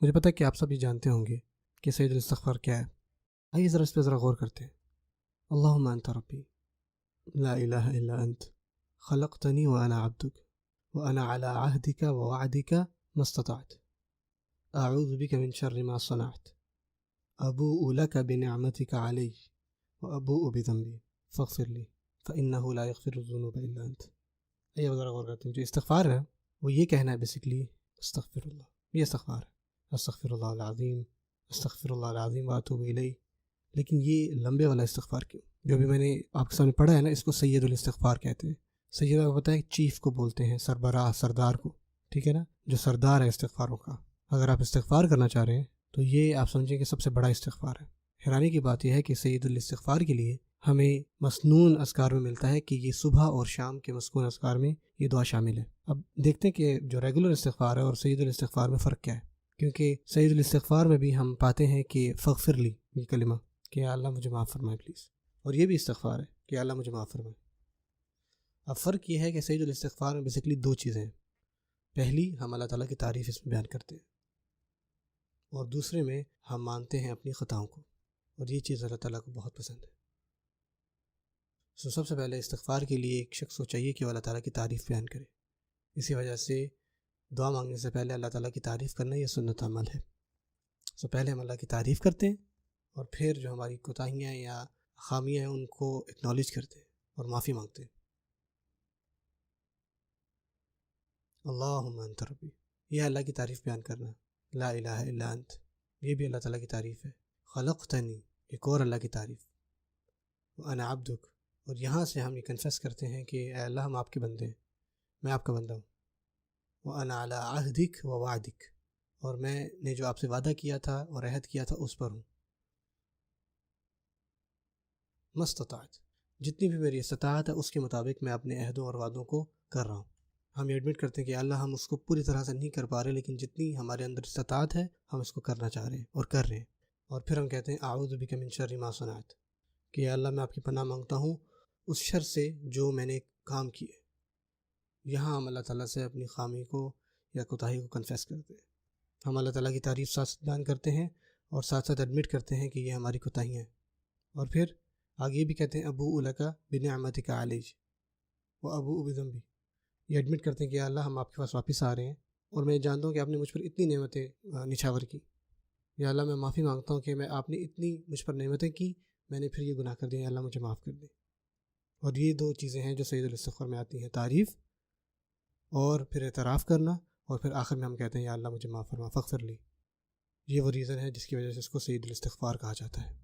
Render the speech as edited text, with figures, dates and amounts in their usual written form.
مجھے پتہ ہے کہ آپ سب یہ جانتے ہوں گے کہ سید الاستغفار کیا ہے. آئیے ذرا اس پہ ذرا غور کرتے ہیں. اللہم انت ربی لا الہ الا انت خلقتنی وانا عبدک وانا علی عہدک ووعدک ما استطعت اعوذ بک من شر ما صنعت ابوء لک بنعمتک علی وابوء بذنبی فاغفر لی فانہ لا یغفر الذنوب الا انت. آئیے ذرا غور کرتے ہیں. جو استغفار ہے وہ یہ کہنا ہے بیسکلی استغفر اللہ. یہ استغفار ہے. استغفر اللہ العظیم استغفر اللہ العظیم واتوب الیہ. لیکن یہ لمبے والا استغفار کیوں؟ جو ابھی میں نے آپ کے سامنے پڑھا ہے نا، اس کو سید الاستغفار کہتے ہیں. سید کو پتہ ہے چیف کو بولتے ہیں، سربراہ، سردار کو. ٹھیک ہے نا، جو سردار ہے استغفاروں کا. اگر آپ استغفار کرنا چاہ رہے ہیں تو یہ آپ سمجھیں کہ سب سے بڑا استغفار ہے. حیرانی کی بات یہ ہے کہ سید الاستغفار کے لیے ہمیں مسنون اذکار میں ملتا ہے کہ یہ صبح اور شام کے مسنون اذکار میں یہ دعا شامل ہے. اب دیکھتے ہیں کہ جو ریگولر استغفار ہے اور سید الاستغفار میں فرق کیا ہے. کیونکہ سید الاستغفار میں بھی ہم پاتے ہیں کہ فغفر لی، یہ کلمہ کہ یا اللہ مجھے معاف فرمائے پلیز، اور یہ بھی استغفار ہے کہ یا اللہ مجھے معاف فرمائے. اب فرق یہ ہے کہ سید الاستغفار میں بیسکلی دو چیزیں ہیں. پہلی، ہم اللہ تعالیٰ کی تعریف اس میں بیان کرتے ہیں، اور دوسرے میں ہم مانتے ہیں اپنی خطاؤں کو، اور یہ چیز اللہ تعالیٰ کو بہت پسند ہے. سب سے پہلے استغفار کے لیے ایک شخص کو چاہیے کہ وہ اللہ تعالیٰ کی تعریف بیان کرے. اسی وجہ سے دعا مانگنے سے پہلے اللہ تعالیٰ کی تعریف کرنا یہ سنت عمل ہے. پہلے ہم اللہ کی تعریف کرتے ہیں، اور پھر جو ہماری کوتاہیاں یا خامیاں ہیں ان کو اکنالج کرتے ہیں اور معافی مانگتے ہیں. اللہم انت ربی، یہ اللہ کی تعریف بیان کرنا. لا الہ الا انت، یہ بھی اللہ تعالیٰ کی تعریف ہے. خلقتنی، ایک اور اللہ کی تعریف. وانا عبدک، اور یہاں سے ہم یہ کنفیس کرتے ہیں کہ اے اللہ ہم آپ کے بندے ہیں، میں آپ کا بندہ ہوں. وانا علی عہدک ووعدک، اور میں نے جو آپ سے وعدہ کیا تھا اور عہد کیا تھا اس پر ہوں. ما استطعت، جتنی بھی میری استطاعت ہے اس کے مطابق میں اپنے عہدوں اور وعدوں کو کر رہا ہوں. ہم یہ ایڈمٹ کرتے ہیں کہ اللہ ہم اس کو پوری طرح سے نہیں کر پا رہے، لیکن جتنی ہمارے اندر استطاعت ہے ہم اس کو کرنا چاہ رہے ہیں اور کر رہے ہیں. اور پھر ہم کہتے ہیں اعوذ بک من شر ما صنعت، کہ یا اللہ میں آپ کی پناہ مانگتا ہوں اس شر سے جو میں نے کام کیے. یہاں ہم اللہ تعالیٰ سے اپنی خامی کو یا کوتاہی کو کنفیس کرتے ہیں. ہم اللہ تعالیٰ کی تعریف ساتھ بیان کرتے ہیں اور ساتھ ساتھ ایڈمٹ کرتے ہیں کہ یہ ہماری کوتاہیاں ہیں. اور پھر آگے بھی کہتے ہیں ابوء لک بنعمتک علی وابوء بذنبی، یہ ایڈمٹ کرتے ہیں کہ یا اللہ ہم آپ کے پاس واپس آ رہے ہیں اور میں جانتا ہوں کہ آپ نے مجھ پر اتنی نعمتیں نچھاور کی. یا اللہ میں معافی مانگتا ہوں کہ آپ نے اتنی مجھ پر نعمتیں کی، میں نے پھر یہ گناہ کر دیا، یا اللہ مجھے معاف کر دیں. اور یہ دو چیزیں ہیں جو سید الاستغفار میں آتی ہیں، تعریف اور پھر اعتراف کرنا، اور پھر آخر میں ہم کہتے ہیں یا اللہ مجھے معاف فرما فاغفر لی. یہ وہ ریزن ہے جس کی وجہ سے اس کو سید الاستغفار کہا جاتا ہے.